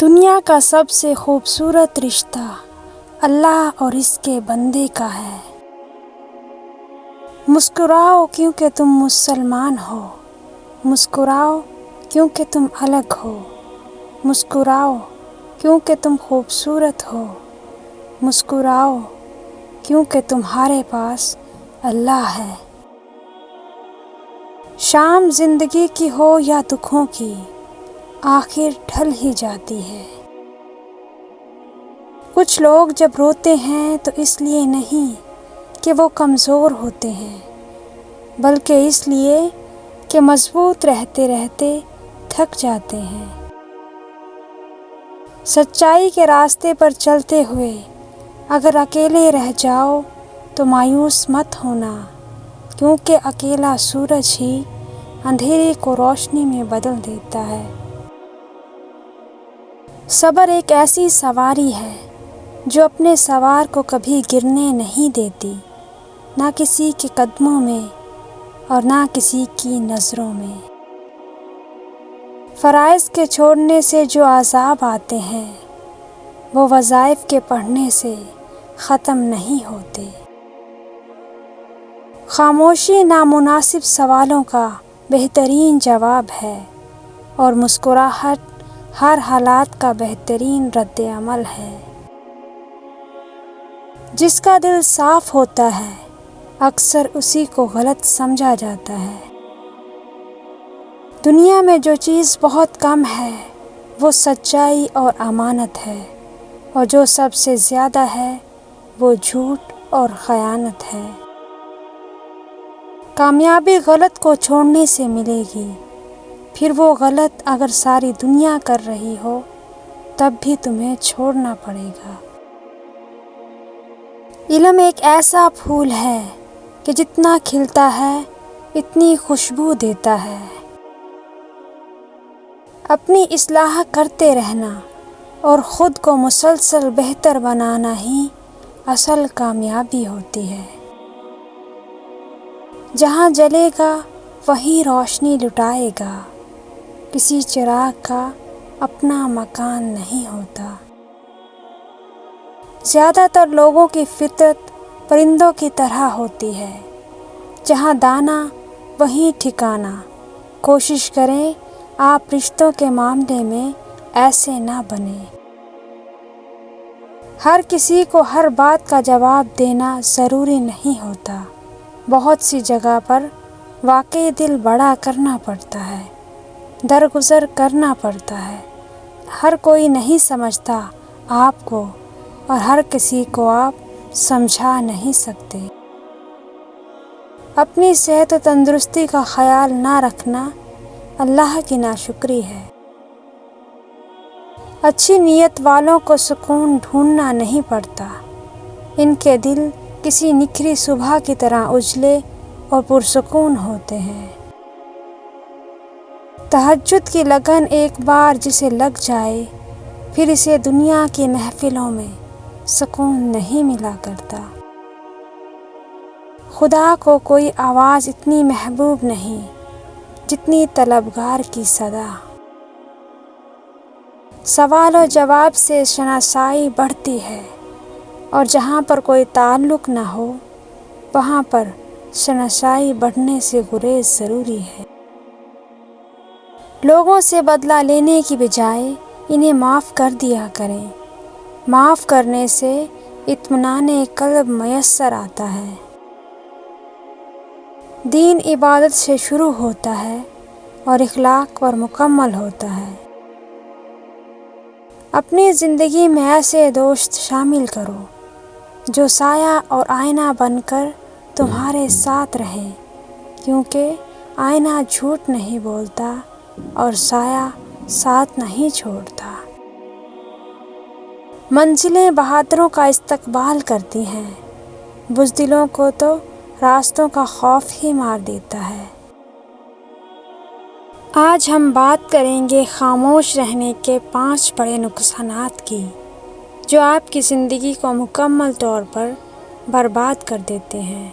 دنیا کا سب سے خوبصورت رشتہ اللہ اور اس کے بندے کا ہے۔ مسکراؤ کیونکہ تم مسلمان ہو، مسکراؤ کیونکہ تم الگ ہو، مسکراؤ کیونکہ تم خوبصورت ہو، مسکراؤ کیونکہ تمہارے پاس اللہ ہے۔ شام زندگی کی ہو یا دکھوں کی، آخر ڈھل ہی جاتی ہے۔ کچھ لوگ جب روتے ہیں تو اس لیے نہیں کہ وہ کمزور ہوتے ہیں، بلکہ اس لیے کہ مضبوط رہتے رہتے تھک جاتے ہیں۔ سچائی کے راستے پر چلتے ہوئے اگر اکیلے رہ جاؤ تو مایوس مت ہونا، کیونکہ اکیلا سورج ہی اندھیرے کو روشنی میں بدل دیتا ہے۔ صبر ایک ایسی سواری ہے جو اپنے سوار کو کبھی گرنے نہیں دیتی، نہ کسی کے قدموں میں اور نہ کسی کی نظروں میں۔ فرائض کے چھوڑنے سے جو عذاب آتے ہیں وہ وظائف کے پڑھنے سے ختم نہیں ہوتے۔ خاموشی نامناسب سوالوں کا بہترین جواب ہے اور مسکراہٹ ہر حالات کا بہترین رد عمل ہے۔ جس کا دل صاف ہوتا ہے اکثر اسی کو غلط سمجھا جاتا ہے۔ دنیا میں جو چیز بہت کم ہے وہ سچائی اور امانت ہے، اور جو سب سے زیادہ ہے وہ جھوٹ اور خیانت ہے۔ کامیابی غلط کو چھوڑنے سے ملے گی، پھر وہ غلط اگر ساری دنیا کر رہی ہو تب بھی تمہیں چھوڑنا پڑے گا۔ علم ایک ایسا پھول ہے کہ جتنا کھلتا ہے اتنی خوشبو دیتا ہے۔ اپنی اصلاح کرتے رہنا اور خود کو مسلسل بہتر بنانا ہی اصل کامیابی ہوتی ہے۔ جہاں جلے گا وہیں روشنی لٹائے گا، کسی چراغ کا اپنا مکان نہیں ہوتا۔ زیادہ تر لوگوں کی فطرت پرندوں کی طرح ہوتی ہے، جہاں دانہ وہیں ٹھکانہ۔ کوشش کریں آپ رشتوں کے معاملے میں ایسے نہ بنیں۔ ہر کسی کو ہر بات کا جواب دینا ضروری نہیں ہوتا۔ بہت سی جگہ پر واقعی دل بڑا کرنا پڑتا ہے، درگزر کرنا پڑتا ہے۔ ہر کوئی نہیں سمجھتا آپ کو اور ہر کسی کو آپ سمجھا نہیں سکتے۔ اپنی صحت و تندرستی کا خیال نہ رکھنا اللہ کی ناشکری ہے۔ اچھی نیت والوں کو سکون ڈھونڈنا نہیں پڑتا، ان کے دل کسی نکھری صبح کی طرح اجلے اور پرسکون ہوتے ہیں۔ تہجد کی لگن ایک بار جسے لگ جائے پھر اسے دنیا کی محفلوں میں سکون نہیں ملا کرتا۔ خدا کو کوئی آواز اتنی محبوب نہیں جتنی طلبگار کی صدا۔ سوال و جواب سے شناسائی بڑھتی ہے، اور جہاں پر کوئی تعلق نہ ہو وہاں پر شناسائی بڑھنے سے گریز ضروری ہے۔ لوگوں سے بدلہ لینے کی بجائے انہیں معاف کر دیا کریں۔ معاف کرنے سے اطمینان قلب میسر آتا ہے۔ دین عبادت سے شروع ہوتا ہے اور اخلاق پر مکمل ہوتا ہے۔ اپنی زندگی میں ایسے دوست شامل کرو جو سایہ اور آئینہ بن کر تمہارے ساتھ رہیں، کیونکہ آئینہ جھوٹ نہیں بولتا اور سایہ ساتھ نہیں چھوڑتا۔ منزلیں بہادروں کا استقبال کرتی ہیں، بزدلوں کو تو راستوں کا خوف ہی مار دیتا ہے۔ آج ہم بات کریں گے خاموش رہنے کے 5 بڑے نقصانات کی، جو آپ کی زندگی کو مکمل طور پر برباد کر دیتے ہیں۔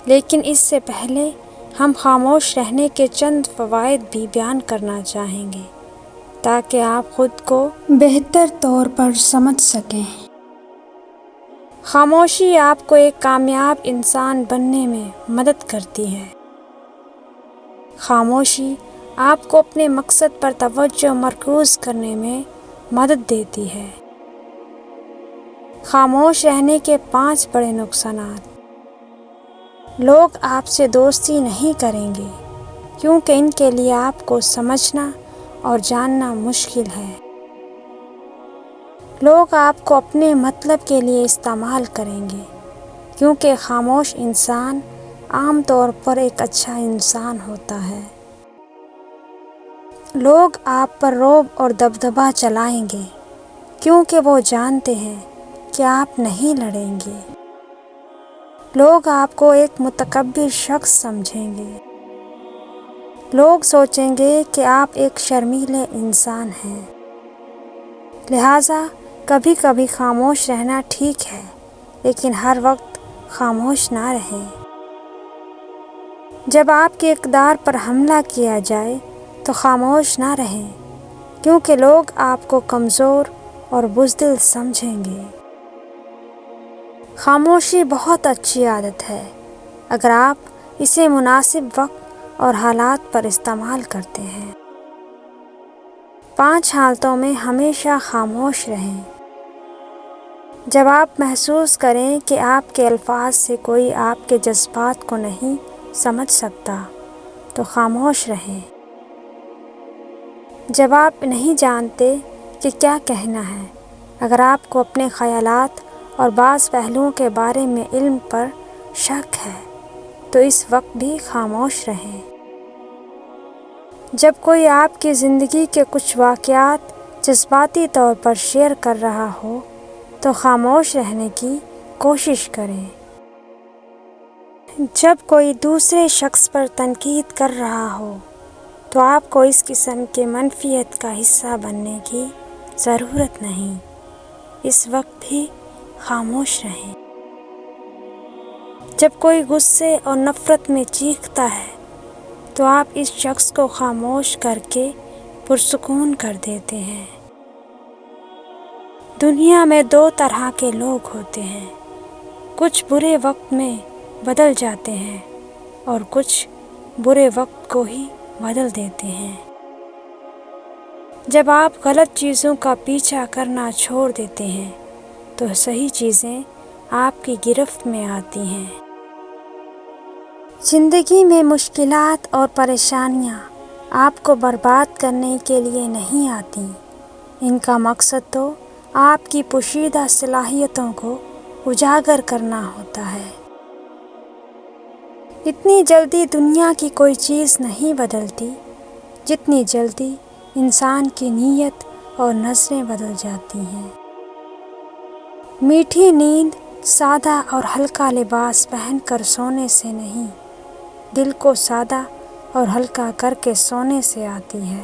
لیکن اس سے پہلے ہم خاموش رہنے کے چند فوائد بھی بیان کرنا چاہیں گے تاکہ آپ خود کو بہتر طور پر سمجھ سکیں۔ خاموشی آپ کو ایک کامیاب انسان بننے میں مدد کرتی ہے۔ خاموشی آپ کو اپنے مقصد پر توجہ مرکوز کرنے میں مدد دیتی ہے۔ خاموش رہنے کے 5 بڑے نقصانات۔ لوگ آپ سے دوستی نہیں کریں گے کیونکہ ان کے لیے آپ کو سمجھنا اور جاننا مشکل ہے۔ لوگ آپ کو اپنے مطلب کے لیے استعمال کریں گے کیونکہ خاموش انسان عام طور پر ایک اچھا انسان ہوتا ہے۔ لوگ آپ پر رعب اور دبدبہ چلائیں گے کیونکہ وہ جانتے ہیں کہ آپ نہیں لڑیں گے۔ لوگ آپ کو ایک متکبر شخص سمجھیں گے۔ لوگ سوچیں گے کہ آپ ایک شرمیلے انسان ہیں۔ لہٰذا کبھی کبھی خاموش رہنا ٹھیک ہے لیکن ہر وقت خاموش نہ رہیں۔ جب آپ کے اقدار پر حملہ کیا جائے تو خاموش نہ رہیں کیونکہ لوگ آپ کو کمزور اور بزدل سمجھیں گے۔ خاموشی بہت اچھی عادت ہے اگر آپ اسے مناسب وقت اور حالات پر استعمال کرتے ہیں۔ 5 حالتوں میں ہمیشہ خاموش رہیں۔ جب آپ محسوس کریں کہ آپ کے الفاظ سے کوئی آپ کے جذبات کو نہیں سمجھ سکتا تو خاموش رہیں۔ جب آپ نہیں جانتے کہ کیا کہنا ہے، اگر آپ کو اپنے خیالات اور بعض پہلوؤں کے بارے میں علم پر شک ہے تو اس وقت بھی خاموش رہیں۔ جب کوئی آپ کی زندگی کے کچھ واقعات جذباتی طور پر شیئر کر رہا ہو تو خاموش رہنے کی کوشش کریں۔ جب کوئی دوسرے شخص پر تنقید کر رہا ہو تو آپ کو اس قسم کے منفیت کا حصہ بننے کی ضرورت نہیں، اس وقت بھی خاموش رہیں۔ جب کوئی غصے اور نفرت میں چیختا ہے تو آپ اس شخص کو خاموش کر کے پرسکون کر دیتے ہیں۔ دنیا میں 2 طرح کے لوگ ہوتے ہیں، کچھ برے وقت میں بدل جاتے ہیں اور کچھ برے وقت کو ہی بدل دیتے ہیں۔ جب آپ غلط چیزوں کا پیچھا کرنا چھوڑ دیتے ہیں تو صحیح چیزیں آپ کی گرفت میں آتی ہیں۔ زندگی میں مشکلات اور پریشانیاں آپ کو برباد کرنے کے لیے نہیں آتی، ان کا مقصد تو آپ کی پوشیدہ صلاحیتوں کو اجاگر کرنا ہوتا ہے۔ اتنی جلدی دنیا کی کوئی چیز نہیں بدلتی جتنی جلدی انسان کی نیت اور نظریں بدل جاتی ہیں۔ میٹھی نیند سادہ اور ہلکا لباس پہن کر سونے سے نہیں، دل کو سادہ اور ہلکا کر کے سونے سے آتی ہے۔